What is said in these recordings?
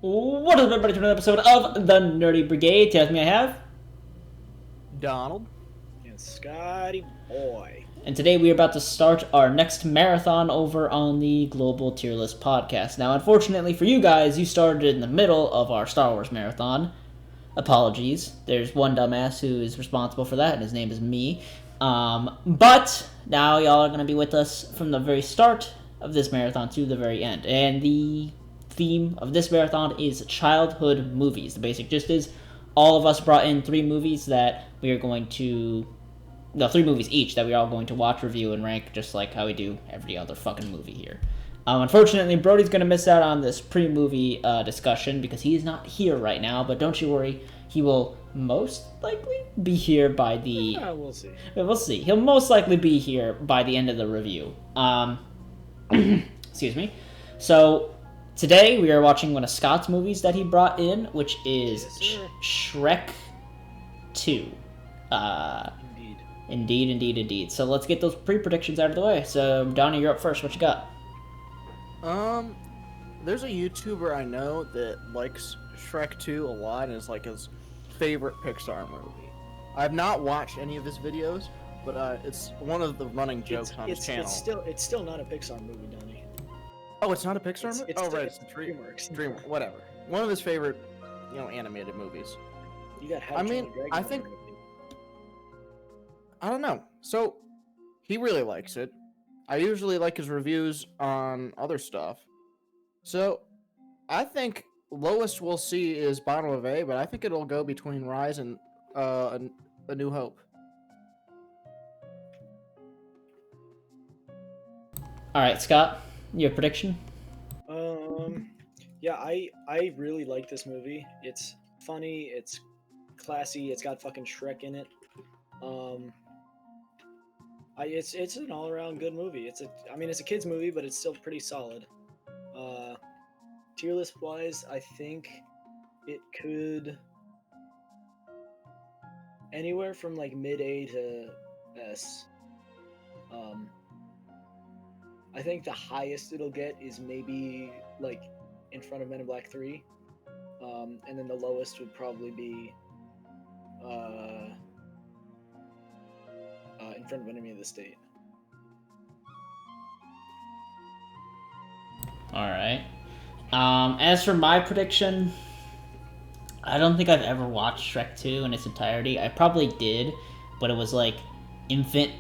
What is up, everybody, to another episode of the Nerdy Brigade? Tell me I have Donald. And Scotty boy. And today we are about to start our next marathon over on the Global Tier List podcast. Now, unfortunately for you guys, you started in the middle of our Star Wars marathon. Apologies. There's one dumbass who is responsible for that, and his name is me. But now y'all are going to be with us from the very start of this marathon to the very end. And the theme of this marathon is childhood movies. The basic gist is all of us brought in three movies that we are going to... No, three movies each that we're all going to watch, review, and rank just like how we do every other fucking movie here. Unfortunately, Brody's going to miss out on this pre-movie discussion because he is not here right now, but don't you worry, he will most likely be here by the... We'll see. We'll see. He'll most likely be here by the end of the review. Excuse me. So, today we are watching one of Scott's movies that he brought in, which is Yes, Shrek 2. Indeed. So let's get those pre-predictions out of the way. So, Donnie, you're up first. What you got? There's a YouTuber I know that likes Shrek 2 a lot and is like his favorite Pixar movie. I've not watched any of his videos, but it's one of the running jokes on his channel. It's still not a Pixar movie, Donnie. Oh, it's not a Pixar movie? Oh, right, it's DreamWorks. DreamWorks, whatever. One of his favorite, animated movies. You got I mean, I think... I don't know. So, he really likes it. I usually like his reviews on other stuff. So, I think lowest we'll see is bottom of A, but I think it'll go between Rise and A New Hope. Alright, Scott, your prediction? Yeah, I really like this movie. It's funny, it's classy, it's got fucking Shrek in it. It's an all-around good movie. It's a kid's movie, but it's still pretty solid. Tier list wise, I think it could anywhere from like mid A to S. I think the highest it'll get is maybe like in front of Men in Black 3, and then the lowest would probably be in front of Enemy of the State. Alright. As for my prediction, I don't think I've ever watched Shrek 2 in its entirety. I probably did, but it was like infant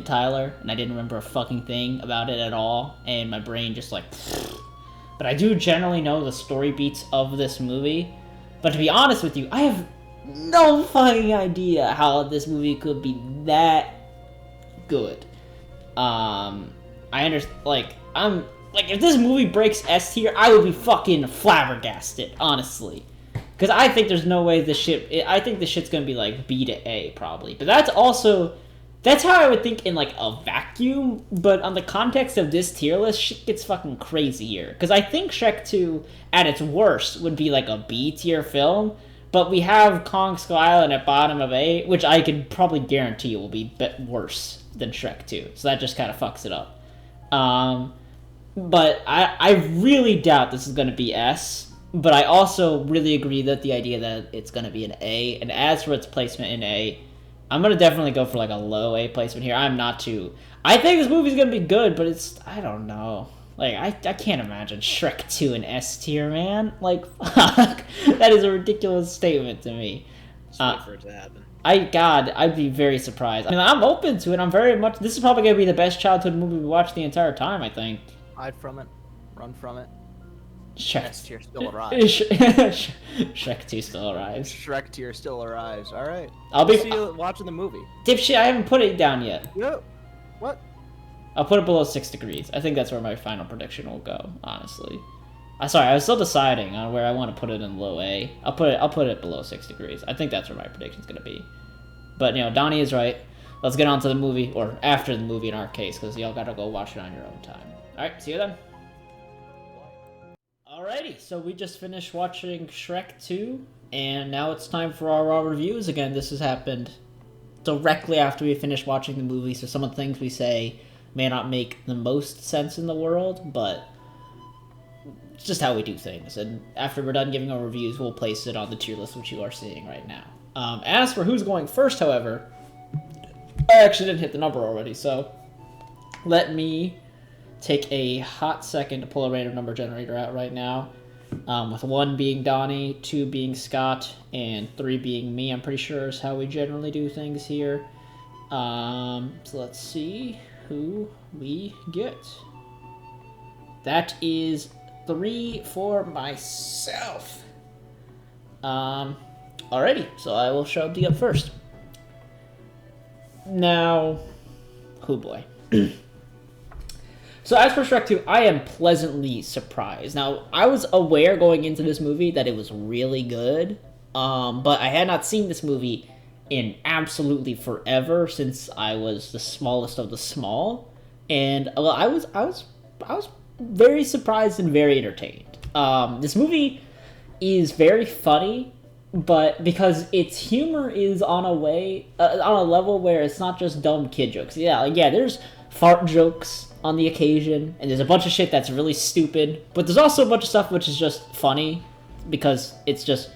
Tyler, and I didn't remember a fucking thing about it at all, and my brain just like... But I do generally know the story beats of this movie, but to be honest with you, I have no fucking idea how this movie could be that good. I understand, if this movie breaks S tier, I would be fucking flabbergasted, honestly. Because I think there's no way I think this shit's gonna be like B to A, probably. But that's how I would think in like a vacuum, but on the context of this tier list, shit gets fucking crazy here. Because I think Shrek 2, at its worst, would be like a B tier film, but we have Kong Skull Island at bottom of A, which I could probably guarantee will be worse than Shrek 2, so that just kind of fucks it up. But I really doubt this is going to be S, but I also really agree that the idea that it's going to be an A, and as for its placement in A, I'm going to definitely go for like a low A placement here. I think this movie's going to be good, but I don't know. Like, I can't imagine Shrek 2 in S tier, man. Like, fuck. That is a ridiculous statement to me. Just wait for it to happen. I'd be very surprised. I mean, I'm open to it. This is probably going to be the best childhood movie we watched the entire time, I think. Hide from it. Run from it. Shrek S tier still arrives. Shrek 2 still arrives. Shrek tier still arrives. Alright. I'll be see you watching the movie. Dipshit, I haven't put it down yet. Yep. What? I'll put it below 6 degrees. I think that's where my final prediction will go, honestly. I was still deciding on where I want to put it in low A. I'll put it below 6 degrees. I think that's where my prediction's gonna be. But Donnie is right. Let's get on to the movie, or after the movie in our case, because y'all gotta go watch it on your own time. Alright, see you then. Alrighty, so we just finished watching Shrek 2, and now it's time for our raw reviews. Again, this has happened directly after we finished watching the movie, so some of the things we say may not make the most sense in the world, but it's just how we do things. And after we're done giving our reviews, we'll place it on the tier list, which you are seeing right now. As for who's going first, however, I actually didn't hit the number already, so let me take a hot second to pull a random number generator out right now. With 1 being Donnie, 2 being Scott, and 3 being me, I'm pretty sure is how we generally do things here. So let's see who we get. That is 3 for myself. Alrighty, so I will show D up first. Now, oh boy. So as for Shrek 2, I am pleasantly surprised. Now, I was aware going into this movie that it was really good, but I had not seen this movie in absolutely forever since I was the smallest of the small, and well, I was very surprised and very entertained. This movie is very funny, but because its humor is on a level where it's not just dumb kid jokes. Yeah, there's fart jokes on the occasion, and there's a bunch of shit that's really stupid, but there's also a bunch of stuff which is just funny because it's just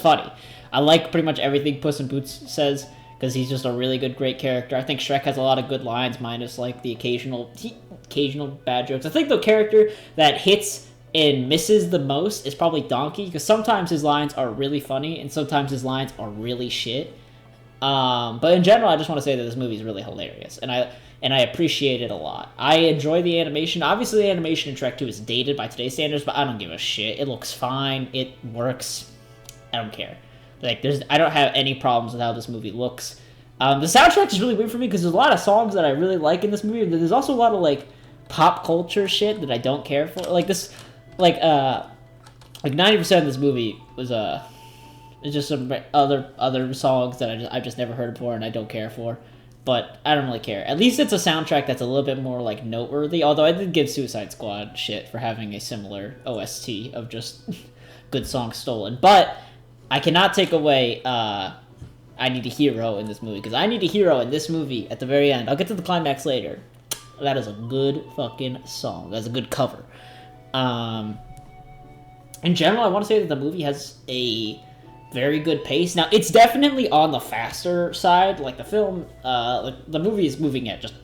funny. I like pretty much everything Puss in Boots says because he's just a really good, great character. I think Shrek has a lot of good lines, minus like the occasional bad jokes. I think the character that hits and misses the most is probably Donkey, because sometimes his lines are really funny and sometimes his lines are really shit. But in general, I just want to say that this movie is really hilarious, and I appreciate it a lot. I enjoy the animation. Obviously, the animation in Shrek 2 is dated by today's standards, but I don't give a shit. It looks fine. It works. I don't care. Like, I don't have any problems with how this movie looks. The soundtrack is really weird for me because there's a lot of songs that I really like in this movie, but there's also a lot of like pop culture shit that I don't care for. Like this, like 90% of this movie was it's just some other songs that I've just never heard before and I don't care for. But I don't really care. At least it's a soundtrack that's a little bit more like noteworthy. Although I did give Suicide Squad shit for having a similar OST of just good songs stolen. But I cannot take away I Need a Hero in this movie, because I Need a Hero in this movie at the very end. I'll get to the climax later. That is a good fucking song. That's a good cover. In general, I want to say that the movie has a very good pace. Now, it's definitely on the faster side. Like, the film, the movie is moving at just,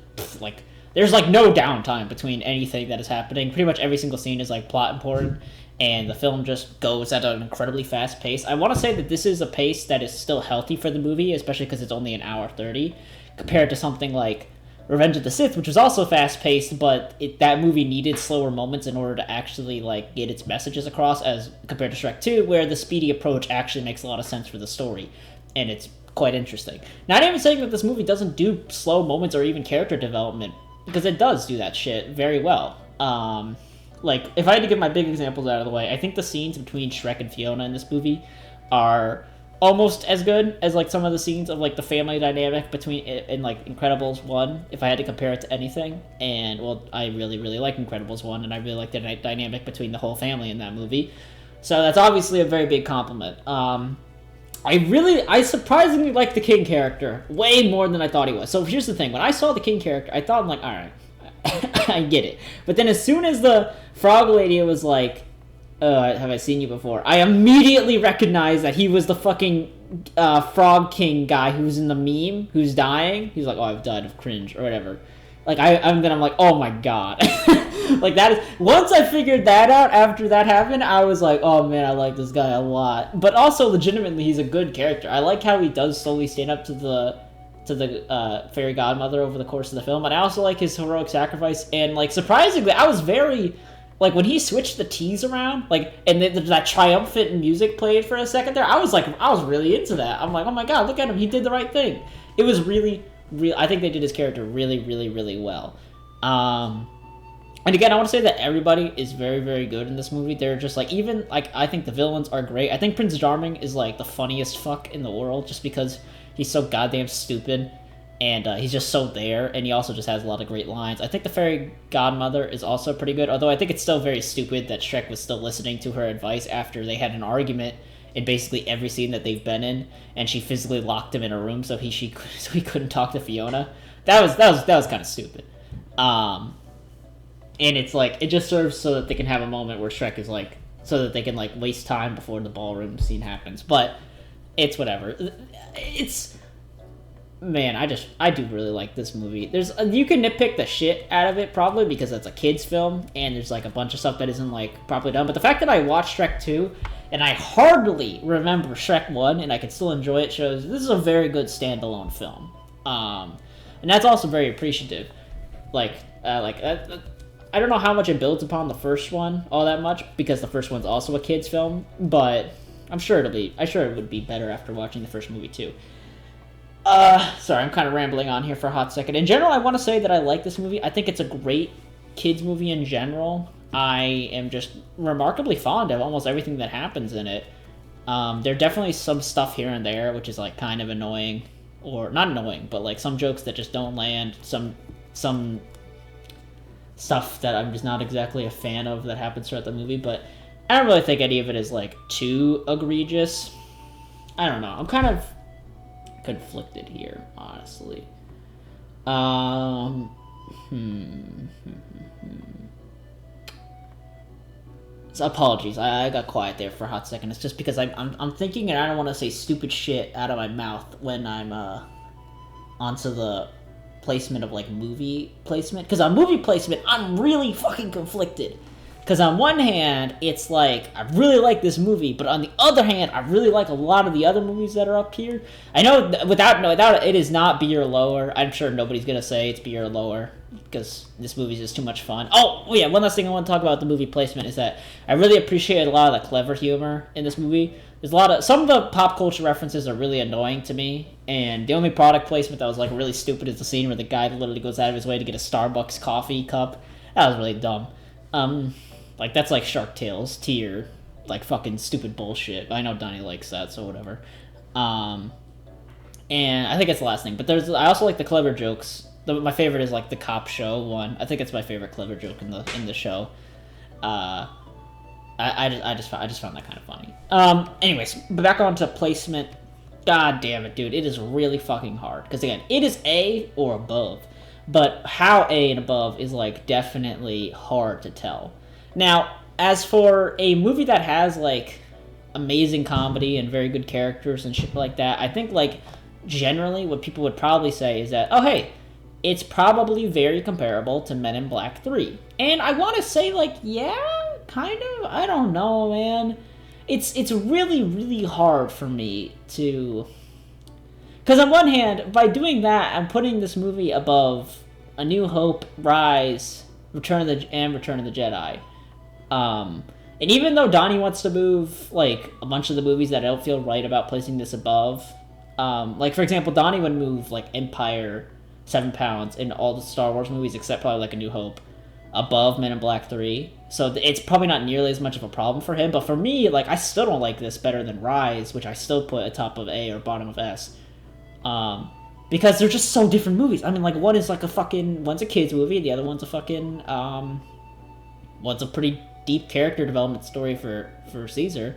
like, there's, like, no downtime between anything that is happening. Pretty much every single scene is, like, plot important, and the film just goes at an incredibly fast pace. I want to say that this is a pace that is still healthy for the movie, especially because it's only an hour 30, compared to something like Revenge of the Sith, which was also fast-paced, but that movie needed slower moments in order to actually like get its messages across, as compared to Shrek 2, where the speedy approach actually makes a lot of sense for the story, and it's quite interesting. Not even saying that this movie doesn't do slow moments or even character development, because it does do that shit very well. Like, if I had to give my big examples out of the way, I think the scenes between Shrek and Fiona in this movie are almost as good as like some of the scenes of like the family dynamic between in like Incredibles 1, if I had to compare it to anything. And well, I really like Incredibles 1, and I really like the dynamic between the whole family in that movie, so that's obviously a very big compliment. I surprisingly like the King character way more than I thought he was. So here's the thing, when I saw the King character, I thought, I'm like, alright, I get it. But then as soon as the frog lady was like, have I seen you before? I immediately recognized that he was the fucking Frog King guy who's in the meme, who's dying. He's like, oh, I've died of cringe, or whatever. Like, I'm like, oh my god. Like, that is... Once I figured that out, after that happened, I was like, oh man, I like this guy a lot. But also, legitimately, he's a good character. I like how he does slowly stand up to the fairy godmother over the course of the film. And I also like his heroic sacrifice. And, like, surprisingly, I was very... Like, when he switched the T's around, like, and that triumphant music played for a second there, I was really into that. I'm like, oh my god, look at him, he did the right thing. It was really, I think they did his character really well. And again, I want to say that everybody is very good in this movie. They're just, like, even, like, I think the villains are great. I think Prince Charming is, like, the funniest fuck in the world, just because he's so goddamn stupid. And he's just so there, and he also just has a lot of great lines. I think the fairy godmother is also pretty good, although I think it's still very stupid that Shrek was still listening to her advice after they had an argument in basically every scene that they've been in, and she physically locked him in a room so he couldn't talk to Fiona. That was kind of stupid. and it's like it just serves so that they can have a moment where Shrek is like, so that they can like waste time before the ballroom scene happens. But it's whatever. It's man, I do really like this movie. There's you can nitpick the shit out of it probably because it's a kids film and there's like a bunch of stuff that isn't like properly done. But the fact that I watched Shrek 2 and I hardly remember Shrek 1 and I can still enjoy it shows this is a very good standalone film. And that's also very appreciative. I don't know how much it builds upon the first one all that much because the first one's also a kids film, but I'm sure it would be better after watching the first movie too. Sorry, I'm kind of rambling on here for a hot second. In general, I want to say that I like this movie. I think it's a great kids movie in general. I am just remarkably fond of almost everything that happens in it. There are definitely some stuff here and there which is like kind of annoying, or not annoying, but like some jokes that just don't land. Some stuff that I'm just not exactly a fan of that happens throughout the movie, but I don't really think any of it is like too egregious. I don't know. I'm kind of conflicted here, honestly. So apologies, I got quiet there for a hot second. It's just because I'm thinking and I don't want to say stupid shit out of my mouth when I'm onto the placement of like movie placement. Because on movie placement, I'm really fucking conflicted. Because on one hand, it's like, I really like this movie, but on the other hand, I really like a lot of the other movies that are up here. I know, without it is not B or lower. I'm sure nobody's going to say it's B or lower, because this movie is just too much fun. Oh, yeah, one last thing I want to talk about the movie placement is that I really appreciate a lot of the clever humor in this movie. There's some of the pop culture references are really annoying to me, and the only product placement that was like really stupid is the scene where the guy literally goes out of his way to get a Starbucks coffee cup. That was really dumb. Like, that's like Shark Tales tier, like, fucking stupid bullshit. I know Donnie likes that, so whatever. And I think it's the last thing. But I also like the clever jokes. My favorite is, like, the cop show one. I think it's my favorite clever joke in the show. I just found that kind of funny. Anyways, back on to placement. God damn it, dude. It is really fucking hard. Because, again, it is A or above. But how A and above is, like, definitely hard to tell. Now, as for a movie that has, like, amazing comedy and very good characters and shit like that, I think, like, generally what people would probably say is that, oh, hey, it's probably very comparable to Men in Black 3. And I want to say, like, yeah, kind of. I don't know, man. It's really, really hard for me to... Because on one hand, by doing that, I'm putting this movie above A New Hope, Rise, Return of the Jedi. And even though Donnie wants to move, like, a bunch of the movies that I don't feel right about placing this above, like, for example, Donnie would move, like, Empire, 7 Pounds, and all the Star Wars movies, except probably, like, A New Hope, above Men in Black 3. So it's probably not nearly as much of a problem for him, but for me, like, I still don't like this better than Rise, which I still put atop of A or bottom of S. Because they're just so different movies. I mean, like, one's a kid's movie, the other one's a fucking, one's a pretty deep character development story for Caesar.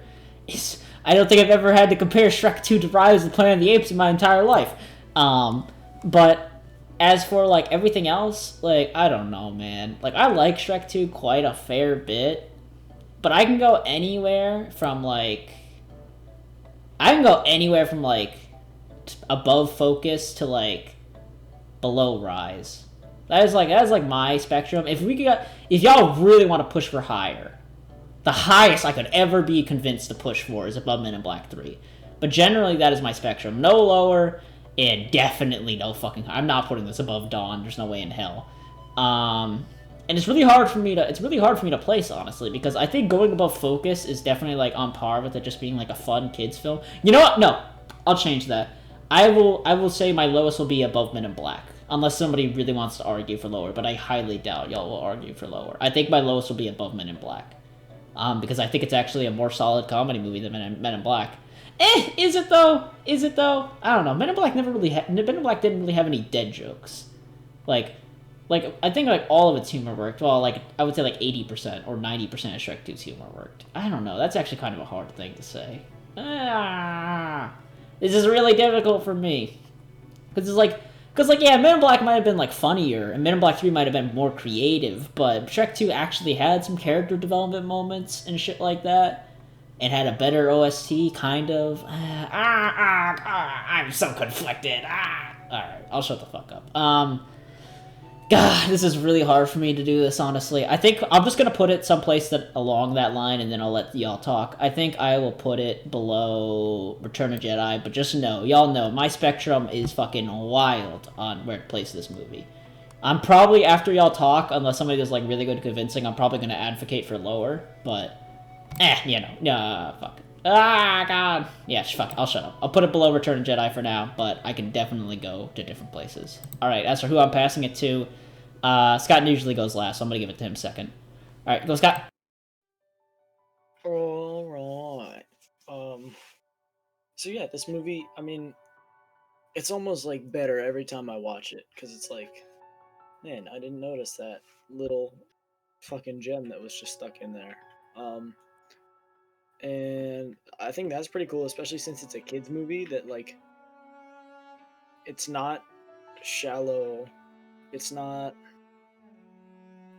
I don't think I've ever had to compare Shrek 2 to Rise of the Planet of the Apes in my entire life. But as for, like, everything else, like, I don't know, man. Like, I like Shrek 2 quite a fair bit, but I can go anywhere from, like, above Focus to, like, below Rise. That is like my spectrum. If y'all really want to push for higher, the highest I could ever be convinced to push for is above Men in Black 3. But generally, that is my spectrum. No lower, and definitely no fucking higher. I'm not putting this above Dawn. There's no way in hell. And it's really hard for me to place, honestly, because I think going above Focus is definitely, like, on par with it just being, like, a fun kids film. You know what? No, I'll change that. I will say my lowest will be above Men in Black. Unless somebody really wants to argue for lower, but I highly doubt y'all will argue for lower. I think my lowest will be above Men in Black. Because I think it's actually a more solid comedy movie than Men in Black. Is it though? I don't know. Men in Black Men in Black didn't really have any dead jokes. Like I think, like, all of its humor worked. Well, like, I would say, like, 80% or 90% of Shrek 2's humor worked. I don't know. That's actually kind of a hard thing to say. This is really difficult for me. Because Because, like, yeah, Men in Black might have been, like, funnier, and Men in Black 3 might have been more creative, but Shrek 2 actually had some character development moments and shit like that, and had a better OST, kind of. I'm so conflicted. Alright, I'll shut the fuck up. God, this is really hard for me to do this, honestly. I think I'm just gonna put it someplace that along that line, and then I'll let y'all talk. I think I will put it below Return of Jedi, but just know, y'all know, my spectrum is fucking wild on where to place this movie. I'm probably, after y'all talk, unless somebody does, like, really good convincing, I'm probably gonna advocate for lower, but, fuck. God. Yeah, fuck, I'll shut up. I'll put it below Return of Jedi for now, but I can definitely go to different places. Alright, as for who I'm passing it to, Scott usually goes last, so I'm gonna give it to him second. Alright, go Scott. Alright. So yeah, this movie, I mean, it's almost like better every time I watch it, because it's like, man, I didn't notice that little fucking gem that was just stuck in there. And I think that's pretty cool, especially since it's a kids movie that, like, it's not shallow, it's not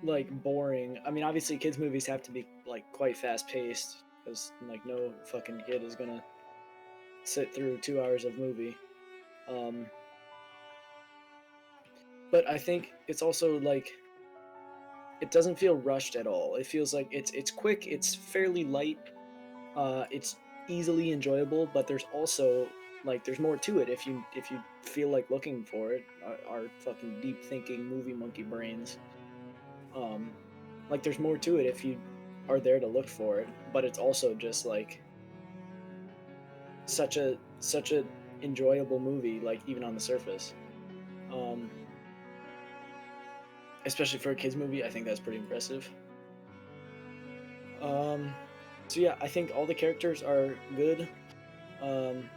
like boring. I mean, obviously kids movies have to be like quite fast paced, because like no fucking kid is gonna sit through 2 hours of movie. Um, but I think it's also like it doesn't feel rushed at all. It feels like it's quick, it's fairly light, it's easily enjoyable, but there's also like there's more to it if you feel like looking for it. Our fucking deep thinking movie monkey brains. Um, like there's more to it if you are there to look for it, but it's also just like such a enjoyable movie, like even on the surface. Um, especially for a kids movie, I think that's pretty impressive. Um, so yeah, I think all the characters are good. Um,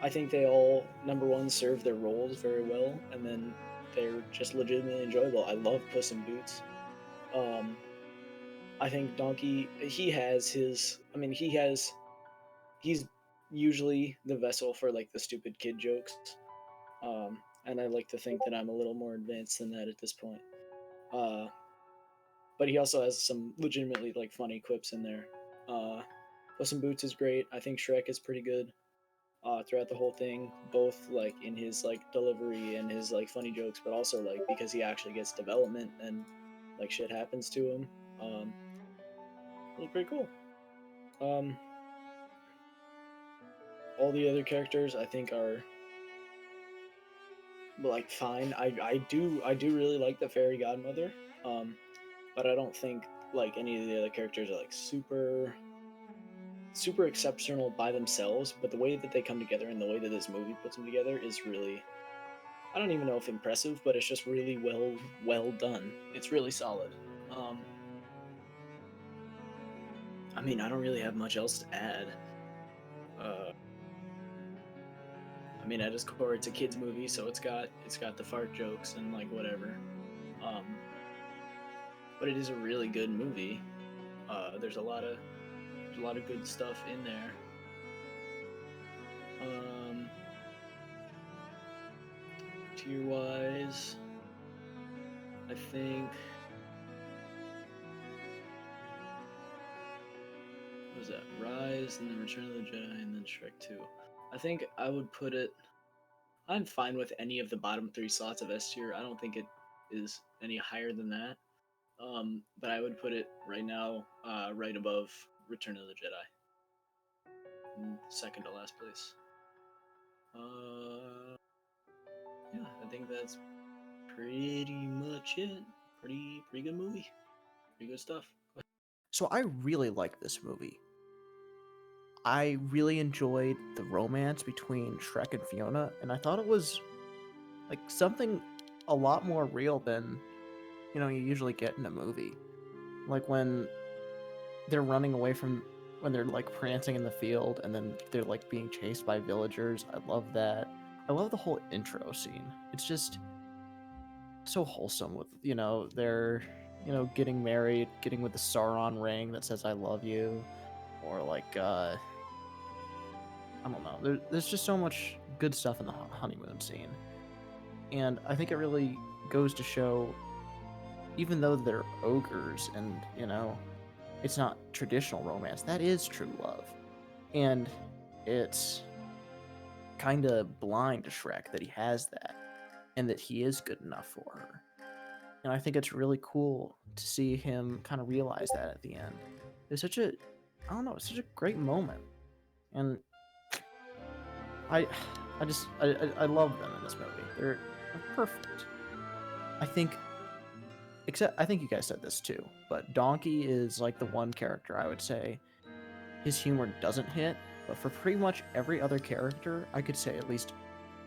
I think they all, number one, serve their roles very well, and then they're just legitimately enjoyable. I love Puss in Boots. Um, I think Donkey, he has his. I mean, he's usually the vessel for like the stupid kid jokes. And I like to think that I'm a little more advanced than that at this point. Uh, but he also has some legitimately like funny quips in there. Uh, Puss in Boots is great. I think Shrek is pretty good throughout the whole thing, both like in his like delivery and his like funny jokes, but also like because he actually gets development and like shit happens to him. Um, it was pretty cool. Um, all the other characters I think are like fine. I do really like the fairy godmother, um, but I don't think like any of the other characters are like super exceptional by themselves. But the way that they come together and the way that this movie puts them together is really, I don't even know if impressive, but it's just really well done. It's really solid. Um, I mean, I don't really have much else to add. Uh, I mean, at its core, it's a kids movie, so it's got the fart jokes and like whatever. Um, but it is a really good movie. There's a lot of good stuff in there. Um, tier wise, I think what was that? Rise and then Return of the Jedi and then Shrek 2. I think I would put it. I'm fine with any of the bottom three slots of S tier. I don't think it is any higher than that. But I would put it right now, right above Return of the Jedi, second to last place. Yeah, I think that's pretty much it. Pretty good movie. Pretty good stuff. So I really like this movie. I really enjoyed the romance between Shrek and Fiona, and I thought it was like something a lot more real than you usually get in a movie. Like when they're running away from when they're like prancing in the field and then they're like being chased by villagers. I love that. I love the whole intro scene. It's just so wholesome with they're getting married, getting with the Sauron ring that says I love you, or like I don't know. There's just so much good stuff in the honeymoon scene. And I think it really goes to show, even though they're ogres and, it's not traditional romance, that is true love. And it's kind of blind to Shrek that he has that and that he is good enough for her. And I think it's really cool to see him kind of realize that at the end. It's such a, I don't know, it's such a great moment. And I, I love them in this movie. They're perfect. I think, except I think you guys said this too, but Donkey is like the one character I would say his humor doesn't hit, but for pretty much every other character, I could say at least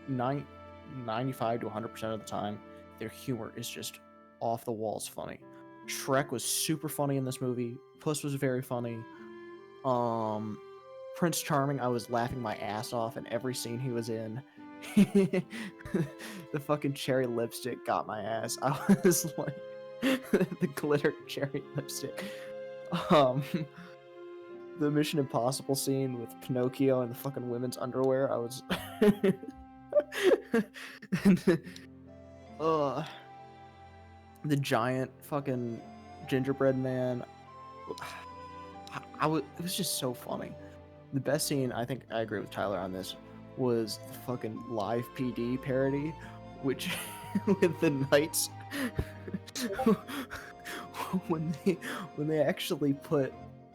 95 to 100% of the time, their humor is just off the walls funny. Shrek was super funny in this movie. Puss was very funny. Prince Charming, I was laughing my ass off in every scene he was in. The fucking cherry lipstick got my ass. I was like, the glitter cherry lipstick. The Mission Impossible scene with Pinocchio and the fucking women's underwear, I was and, the giant fucking gingerbread man. It was just so funny. The best scene, I think I agree with Tyler on this, was the fucking live PD parody, which with the knights when they actually put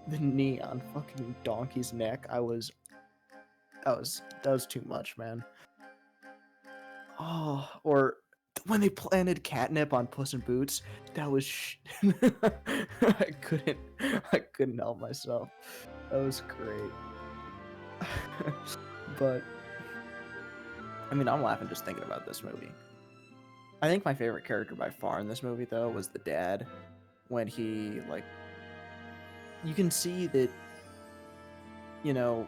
the knee on fucking Donkey's neck, that was too much, man. Oh, or when they planted catnip on Puss in Boots, that was I couldn't help myself. That was great. But I mean, I'm laughing just thinking about this movie. I think my favorite character by far in this movie, though, was the dad. When he, like, you can see that, the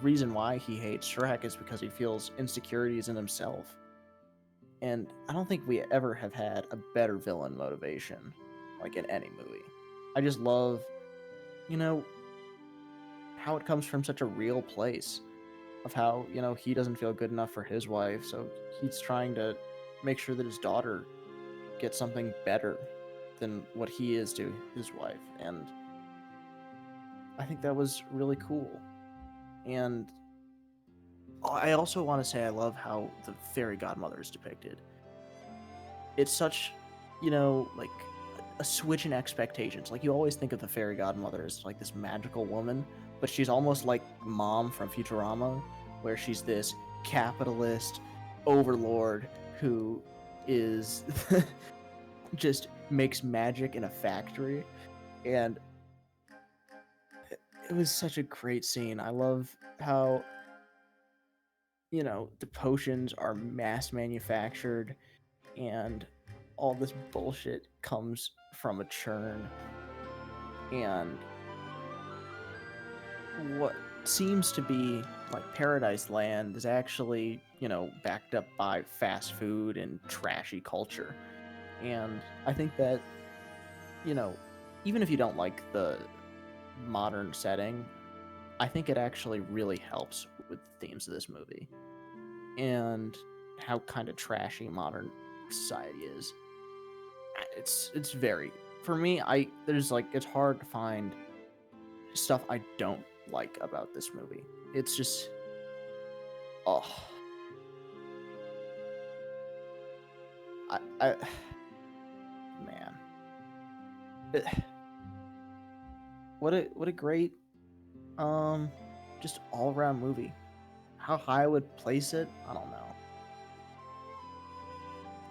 reason why he hates Shrek is because he feels insecurities in himself. And I don't think we ever have had a better villain motivation, like, in any movie. I just love, how it comes from such a real place of how, he doesn't feel good enough for his wife, so he's trying to make sure that his daughter gets something better than what he is to his wife. And I think that was really cool. And I also want to say I love how the fairy godmother is depicted. It's such, like a switch in expectations. Like, you always think of the fairy godmother as like this magical woman, but she's almost like Mom from Futurama, where she's this capitalist overlord who is just makes magic in a factory. And it was such a great scene. I love how, the potions are mass manufactured and all this bullshit comes from a churn. And what seems to be like Paradise Land is actually, backed up by fast food and trashy culture. And I think that, even if you don't like the modern setting, I think it actually really helps with the themes of this movie and how kind of trashy modern society is. It's very, for me, it's hard to find stuff I don't like about this movie. It's just, oh, I man, what a great just all around movie. How high I would place it, I don't know.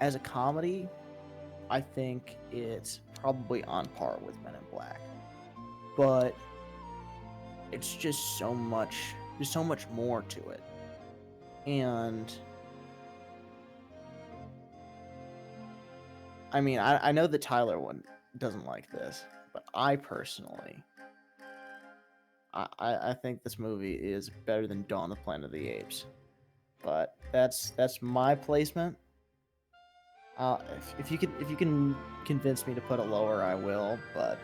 As a comedy, I think it's probably on par with Men in Black, but it's just so much more to it. And I mean, I know that Tyler doesn't like this, but I personally, I think this movie is better than Dawn of the Planet of the Apes. But that's my placement. If you can convince me to put it lower, I will. But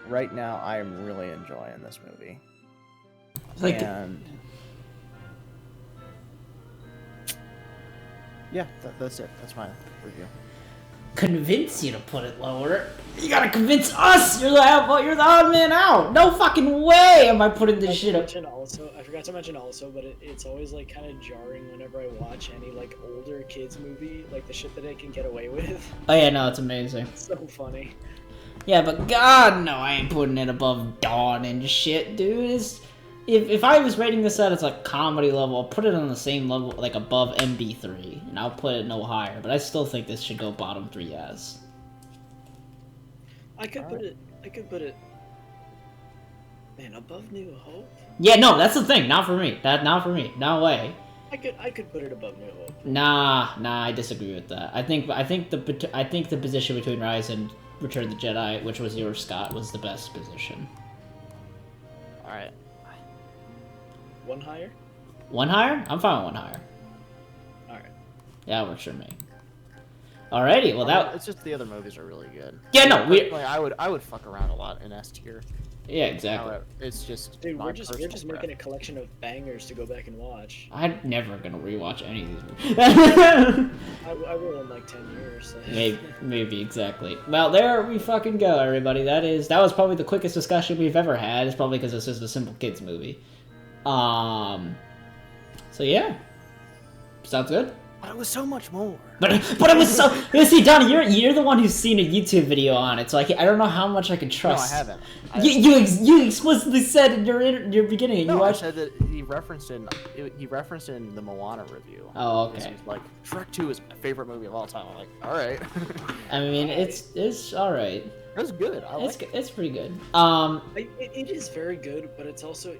right now, I am really enjoying this movie. Like, and Yeah, that's it. That's my review. Convince you to put it lower. You gotta convince us. You're the odd man out. No fucking way am I putting this shit up. I forgot to mention also, but it's always like kind of jarring whenever I watch any like older kids movie, like the shit that I can get away with. Oh yeah, no, it's amazing. It's so funny. Yeah, but God, no, I ain't putting it above Dawn and shit, dude. If I was rating this at its like comedy level, I'll put it on the same level, like above MB3, and I'll put it no higher. But I still think this should go bottom 3 as. I could put it. Man, above New Hope. Yeah, no, that's the thing. Not for me. Not for me. No way. I could put it above New Hope. Nah, I disagree with that. I think the position between Rise and Return of the Jedi, which was yours, Scott, was the best position. All right. One higher? One higher? I'm fine with one higher. Alright. Yeah, that works for me. Alrighty, well that... It's just the other movies are really good. Yeah, no, I would fuck around a lot in S tier. Yeah, exactly. It's just... Dude, we're just making a collection of bangers to go back and watch. I'm never gonna rewatch any of these movies. I will in like 10 years. So. Maybe, exactly. Well, there we fucking go, everybody. That was probably the quickest discussion we've ever had. It's probably because it's just a simple kids movie. So yeah. Sounds good? But it was so much more. But it was so... See, Donnie, you're the one who's seen a YouTube video on it, so I don't know how much I can trust. No, I haven't. You explicitly said in your beginning. No, I said that he referenced in the Moana review. Oh, okay. He's like, Shrek 2 is my favorite movie of all time. I'm like, all right. I mean, it's all right. It's good. It's pretty good. It is very good, but it's also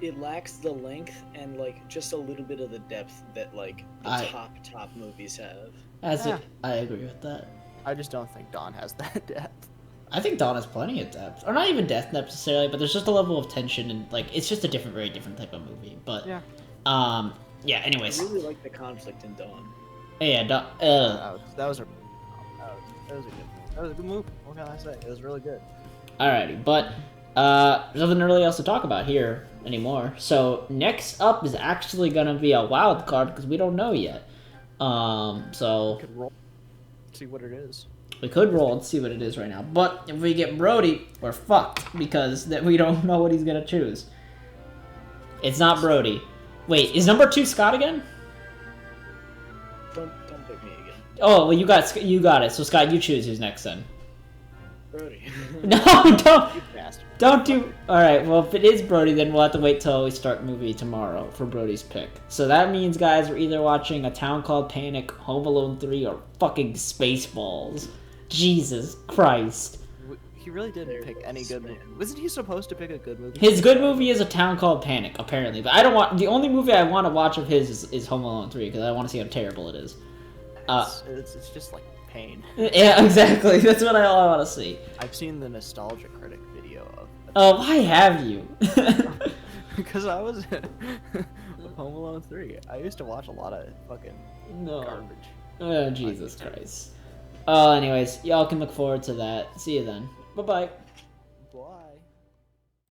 it lacks the length and like just a little bit of the depth that like the top movies have. I agree with that. I just don't think Dawn has that depth. I think Dawn has plenty of depth, or not even depth necessarily, but there's just a level of tension and like it's just a very different type of movie. But yeah. Anyways, I really like the conflict in Dawn. Yeah, that was a good move. What can I say? It was really good. Alrighty, but there's nothing really else to talk about here anymore. So next up is actually gonna be a wild card because we don't know yet. So we could roll, see what it is. We could roll and see what it is right now. But if we get Brody, we're fucked because we don't know what he's gonna choose. It's not Brody. Wait, is number 2 Scott again? Don't pick me again. Oh well, you got it. So Scott, you choose who's next then. Brody. No, don't do. All right. Well, if it is Brody, then we'll have to wait till we start movie tomorrow for Brody's pick. So that means, guys, we're either watching A Town Called Panic, Home Alone 3, or fucking Spaceballs. Jesus Christ. He really didn't pick any good movie. Wasn't he supposed to pick a good movie? His good movie is A Town Called Panic, apparently. But I don't want. The only movie I want to watch of his is Home Alone 3 because I want to see how terrible it is. It's just like pain. Yeah, exactly. That's what I want to see. I've seen the Nostalgia Critic video of. Oh, why have you? Because I was with Home Alone 3. I used to watch a lot of fucking garbage. Oh, Jesus Christ. Anyways, y'all can look forward to that. See you then. Bye-bye.